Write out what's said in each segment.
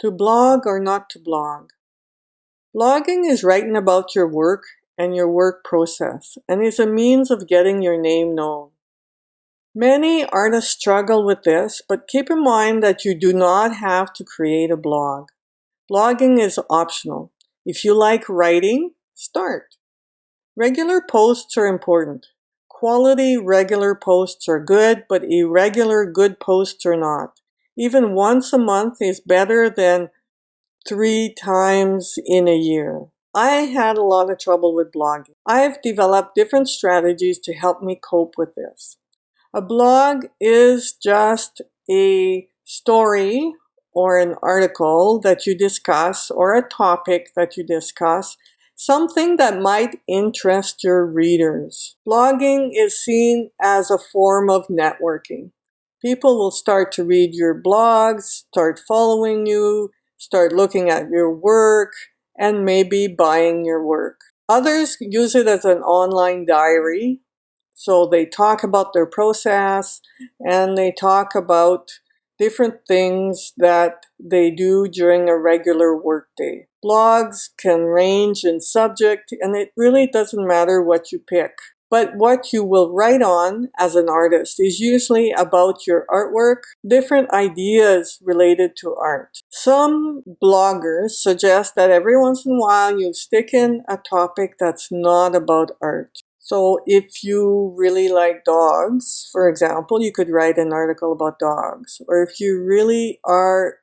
To blog or not to blog? Blogging is writing about your work and your work process, and is a means of getting your name known. Many artists struggle with this, but keep in mind that you do not have to create a blog. Blogging is optional. If you like writing, start. Regular posts are important. Quality regular posts are good, but irregular good posts are not. Even once a month is better than 3 times in a year. I had a lot of trouble with blogging. I've developed different strategies to help me cope with this. A blog is just a story or an article that you discuss or a topic that you discuss, something that might interest your readers. Blogging is seen as a form of networking. People will start to read your blogs, start following you, start looking at your work, and maybe buying your work. Others use it as an online diary. So they talk about their process and they talk about different things that they do during a regular workday. Blogs can range in subject, and it really doesn't matter what you pick. But what you will write on as an artist is usually about your artwork, different ideas related to art. Some bloggers suggest that every once in a while you stick in a topic that's not about art. So if you really like dogs, for example, you could write an article about dogs. Or if you really are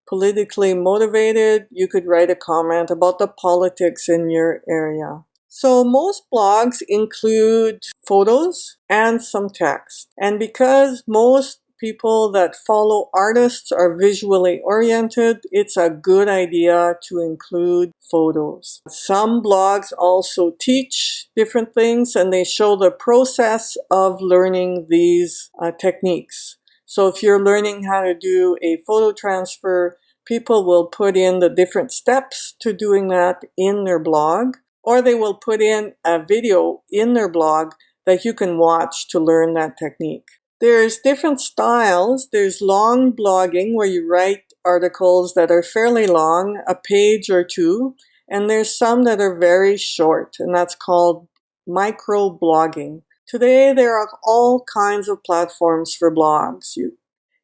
politically motivated, you could write a comment about the politics in your area. So most blogs include photos and some text. And because most people that follow artists are visually oriented, it's a good idea to include photos. Some blogs also teach different things and they show the process of learning these techniques. So if you're learning how to do a photo transfer, people will put in the different steps to doing that in their blog, or they will put in a video in their blog that you can watch to learn that technique. There's different styles. There's long blogging where you write articles that are fairly long, a page or two, and there's some that are very short, and that's called micro blogging. Today there are all kinds of platforms for blogs.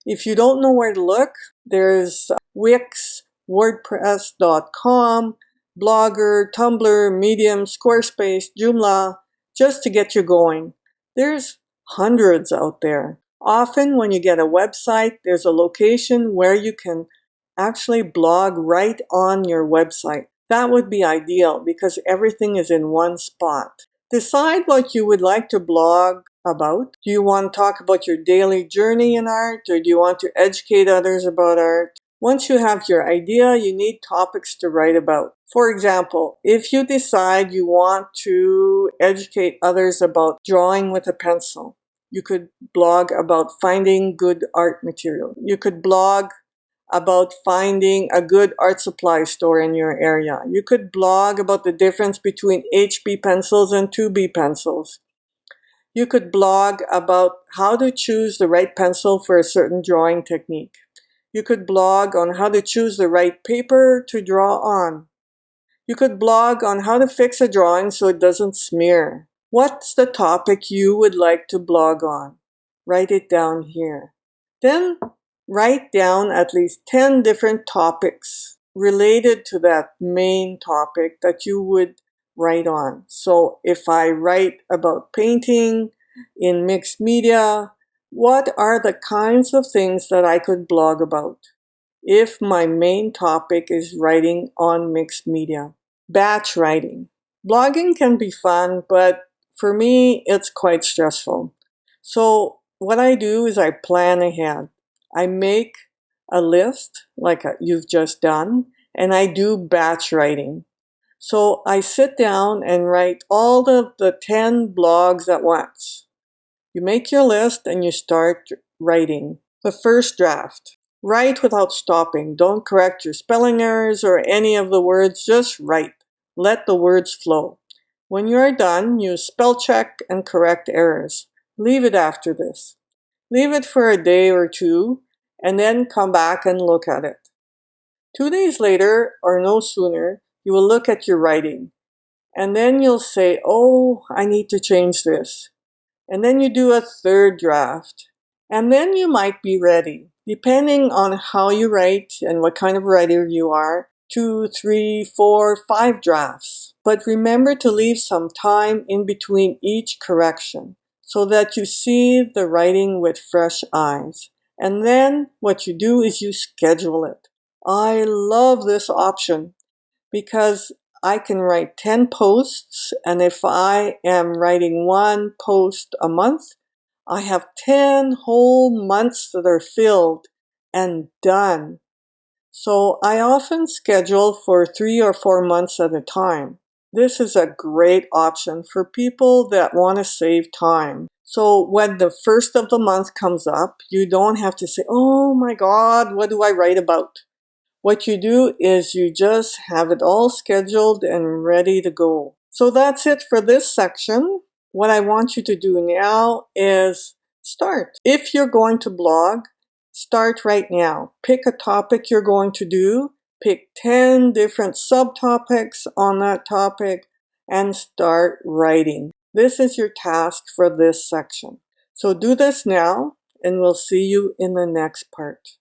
If you don't know where to look, there's Wix, WordPress.com, Blogger, Tumblr, Medium, Squarespace, Joomla, just to get you going. There's hundreds out there. Often when you get a website, there's a location where you can actually blog right on your website. That would be ideal because everything is in one spot. Decide what you would like to blog about. Do you want to talk about your daily journey in art, or do you want to educate others about art? Once you have your idea, you need topics to write about. For example, if you decide you want to educate others about drawing with a pencil, you could blog about finding good art material. You could blog about finding a good art supply store in your area. You could blog about the difference between HB pencils and 2B pencils. You could blog about how to choose the right pencil for a certain drawing technique. You could blog on how to choose the right paper to draw on. You could blog on how to fix a drawing so it doesn't smear. What's the topic you would like to blog on? Write it down here. Then write down at least 10 different topics related to that main topic that you would write on. So if I write about painting in mixed media, what are the kinds of things that I could blog about if my main topic is writing on mixed media? Batch writing. Blogging can be fun, but for me, it's quite stressful. So what I do is I plan ahead. I make a list like you've just done, and I do batch writing. So I sit down and write all of the 10 blogs at once. You make your list and you start writing. The first draft. Write without stopping. Don't correct your spelling errors or any of the words. Just write. Let the words flow. When you are done, you spell check and correct errors. Leave it after this. Leave it for a day or two and then come back and look at it. 2 days later, or no sooner, you will look at your writing. And then you'll say, oh, I need to change this. And then you do a third draft. And then you might be ready, depending on how you write and what kind of writer you are, 2, 3, 4, 5 drafts. But remember to leave some time in between each correction so that you see the writing with fresh eyes. And then what you do is you schedule it. I love this option because I can write 10 posts, and if I am writing 1 post a month, I have 10 whole months that are filled and done. So I often schedule for 3 or 4 months at a time. This is a great option for people that want to save time. So when the first of the month comes up, you don't have to say, oh my God, what do I write about? What you do is you just have it all scheduled and ready to go. So that's it for this section. What I want you to do now is start. If you're going to blog, start right now. Pick a topic you're going to do. Pick 10 different subtopics on that topic and start writing. This is your task for this section. So do this now, and we'll see you in the next part.